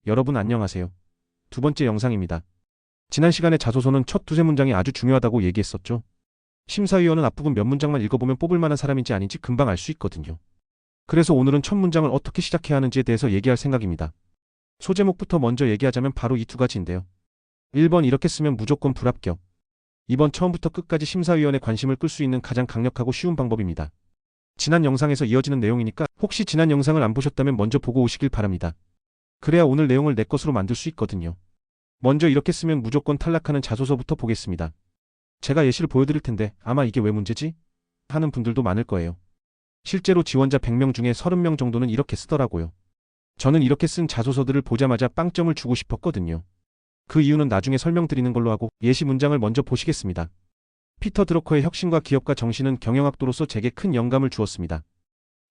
여러분 안녕하세요. 두 번째 영상입니다. 지난 시간에 자소서는 첫 두세 문장이 아주 중요하다고 얘기했었죠. 심사위원은 앞부분 몇 문장만 읽어보면 뽑을 만한 사람인지 아닌지 금방 알 수 있거든요. 그래서 오늘은 첫 문장을 어떻게 시작해야 하는지에 대해서 얘기할 생각입니다. 소제목부터 먼저 얘기하자면 바로 이 두 가지인데요. 1번 이렇게 쓰면 무조건 불합격. 2번 처음부터 끝까지 심사위원의 관심을 끌 수 있는 가장 강력하고 쉬운 방법입니다. 지난 영상에서 이어지는 내용이니까 혹시 지난 영상을 안 보셨다면 먼저 보고 오시길 바랍니다. 그래야 오늘 내용을 내 것으로 만들 수 있거든요. 먼저 이렇게 쓰면 무조건 탈락하는 자소서부터 보겠습니다. 제가 예시를 보여드릴 텐데 아마 이게 왜 문제지? 하는 분들도 많을 거예요. 실제로 지원자 100명 중에 30명 정도는 이렇게 쓰더라고요. 저는 이렇게 쓴 자소서들을 보자마자 빵점을 주고 싶었거든요. 그 이유는 나중에 설명드리는 걸로 하고 예시 문장을 먼저 보시겠습니다. 피터 드러커의 혁신과 기업가 정신은 경영학도로서 제게 큰 영감을 주었습니다.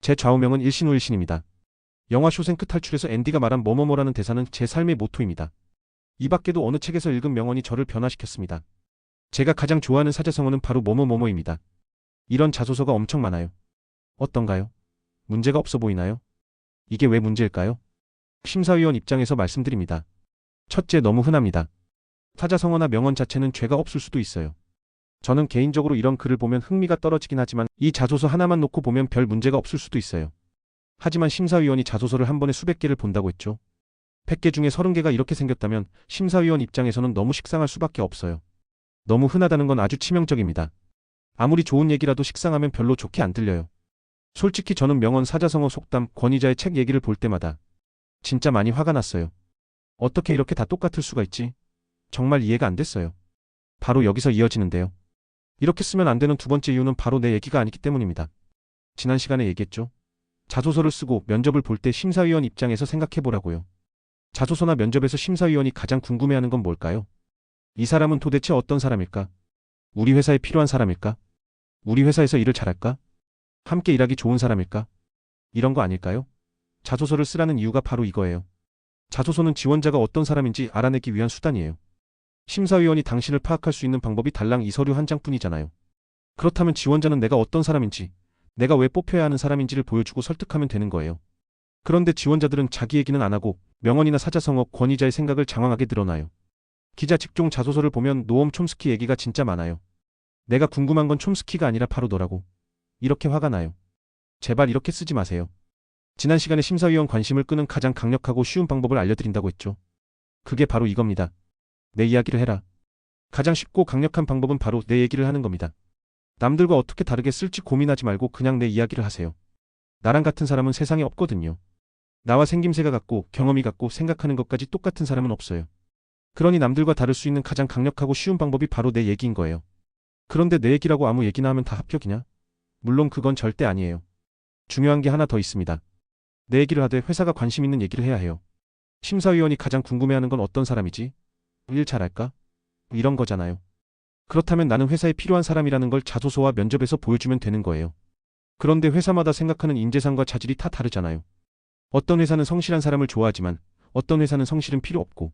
제 좌우명은 일신후일신입니다. 영화 쇼생크 탈출에서 앤디가 말한 뭐뭐뭐라는 대사는 제 삶의 모토입니다. 이 밖에도 어느 책에서 읽은 명언이 저를 변화시켰습니다. 제가 가장 좋아하는 사자성어는 바로 뭐뭐뭐뭐입니다. 이런 자소서가 엄청 많아요. 어떤가요? 문제가 없어 보이나요? 이게 왜 문제일까요? 심사위원 입장에서 말씀드립니다. 첫째, 너무 흔합니다. 사자성어나 명언 자체는 죄가 없을 수도 있어요. 저는 개인적으로 이런 글을 보면 흥미가 떨어지긴 하지만 이 자소서 하나만 놓고 보면 별 문제가 없을 수도 있어요. 하지만 심사위원이 자소서를 한 번에 수백 개를 본다고 했죠. 100개 중에 30개가 이렇게 생겼다면 심사위원 입장에서는 너무 식상할 수밖에 없어요. 너무 흔하다는 건 아주 치명적입니다. 아무리 좋은 얘기라도 식상하면 별로 좋게 안 들려요. 솔직히 저는 명언, 사자성어, 속담, 권위자의 책 얘기를 볼 때마다 진짜 많이 화가 났어요. 어떻게 이렇게 다 똑같을 수가 있지? 정말 이해가 안 됐어요. 바로 여기서 이어지는데요. 이렇게 쓰면 안 되는 두 번째 이유는 바로 내 얘기가 아니기 때문입니다. 지난 시간에 얘기했죠. 자소서를 쓰고 면접을 볼 때 심사위원 입장에서 생각해보라고요. 자소서나 면접에서 심사위원이 가장 궁금해하는 건 뭘까요? 이 사람은 도대체 어떤 사람일까? 우리 회사에 필요한 사람일까? 우리 회사에서 일을 잘할까? 함께 일하기 좋은 사람일까? 이런 거 아닐까요? 자소서를 쓰라는 이유가 바로 이거예요. 자소서는 지원자가 어떤 사람인지 알아내기 위한 수단이에요. 심사위원이 당신을 파악할 수 있는 방법이 달랑 이 서류 한 장뿐이잖아요. 그렇다면 지원자는 내가 어떤 사람인지, 내가 왜 뽑혀야 하는 사람인지를 보여주고 설득하면 되는 거예요. 그런데 지원자들은 자기 얘기는 안 하고 명언이나 사자성어, 권위자의 생각을 장황하게 드러나요. 기자 직종 자소서를 보면 노엄 촘스키 얘기가 진짜 많아요. 내가 궁금한 건 촘스키가 아니라 바로 너라고. 이렇게 화가 나요. 제발 이렇게 쓰지 마세요. 지난 시간에 심사위원 관심을 끄는 가장 강력하고 쉬운 방법을 알려드린다고 했죠. 그게 바로 이겁니다. 내 이야기를 해라. 가장 쉽고 강력한 방법은 바로 내 얘기를 하는 겁니다. 남들과 어떻게 다르게 쓸지 고민하지 말고 그냥 내 이야기를 하세요. 나랑 같은 사람은 세상에 없거든요. 나와 생김새가 같고 경험이 같고 생각하는 것까지 똑같은 사람은 없어요. 그러니 남들과 다를 수 있는 가장 강력하고 쉬운 방법이 바로 내 얘기인 거예요. 그런데 내 얘기라고 아무 얘기나 하면 다 합격이냐? 물론 그건 절대 아니에요. 중요한 게 하나 더 있습니다. 내 얘기를 하되 회사가 관심 있는 얘기를 해야 해요. 심사위원이 가장 궁금해하는 건 어떤 사람이지? 일 잘할까? 이런 거잖아요. 그렇다면 나는 회사에 필요한 사람이라는 걸 자소서와 면접에서 보여주면 되는 거예요. 그런데 회사마다 생각하는 인재상과 자질이 다 다르잖아요. 어떤 회사는 성실한 사람을 좋아하지만 어떤 회사는 성실은 필요 없고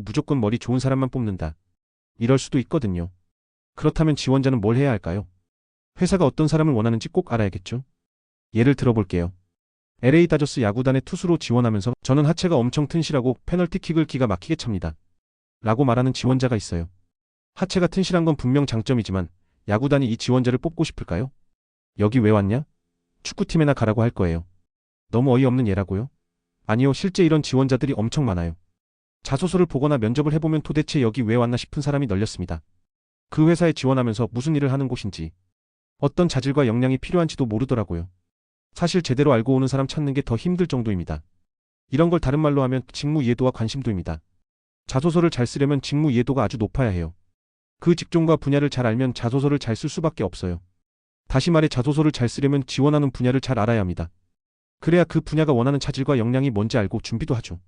무조건 머리 좋은 사람만 뽑는다. 이럴 수도 있거든요. 그렇다면 지원자는 뭘 해야 할까요? 회사가 어떤 사람을 원하는지 꼭 알아야겠죠? 예를 들어볼게요. LA 다저스 야구단의 투수로 지원하면서 저는 하체가 엄청 튼실하고 페널티킥을 기가 막히게 찹니다. 라고 말하는 지원자가 있어요. 하체가 튼실한 건 분명 장점이지만 야구단이 이 지원자를 뽑고 싶을까요? 여기 왜 왔냐? 축구팀에나 가라고 할 거예요. 너무 어이없는 예라고요? 아니요, 실제 이런 지원자들이 엄청 많아요. 자소서를 보거나 면접을 해보면 도대체 여기 왜 왔나 싶은 사람이 널렸습니다. 그 회사에 지원하면서 무슨 일을 하는 곳인지, 어떤 자질과 역량이 필요한지도 모르더라고요. 사실 제대로 알고 오는 사람 찾는 게 더 힘들 정도입니다. 이런 걸 다른 말로 하면 직무 이해도와 관심도입니다. 자소서를 잘 쓰려면 직무 이해도가 아주 높아야 해요. 그 직종과 분야를 잘 알면 자소서를 잘 쓸 수밖에 없어요. 다시 말해 자소서를 잘 쓰려면 지원하는 분야를 잘 알아야 합니다. 그래야 그 분야가 원하는 자질과 역량이 뭔지 알고 준비도 하죠.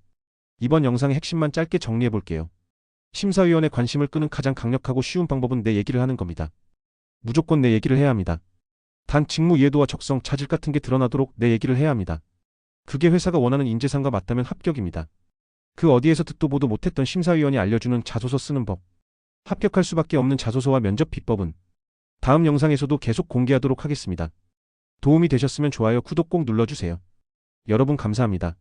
이번 영상의 핵심만 짧게 정리해 볼게요. 심사위원의 관심을 끄는 가장 강력하고 쉬운 방법은 내 얘기를 하는 겁니다. 무조건 내 얘기를 해야 합니다. 단 직무 이해도와 적성, 자질 같은 게 드러나도록 내 얘기를 해야 합니다. 그게 회사가 원하는 인재상과 맞다면 합격입니다. 그 어디에서 듣도 보도 못했던 심사위원이 알려주는 자소서 쓰는 법. 합격할 수밖에 없는 자소서와 면접 비법은 다음 영상에서도 계속 공개하도록 하겠습니다. 도움이 되셨으면 좋아요, 구독 꼭 눌러주세요. 여러분 감사합니다.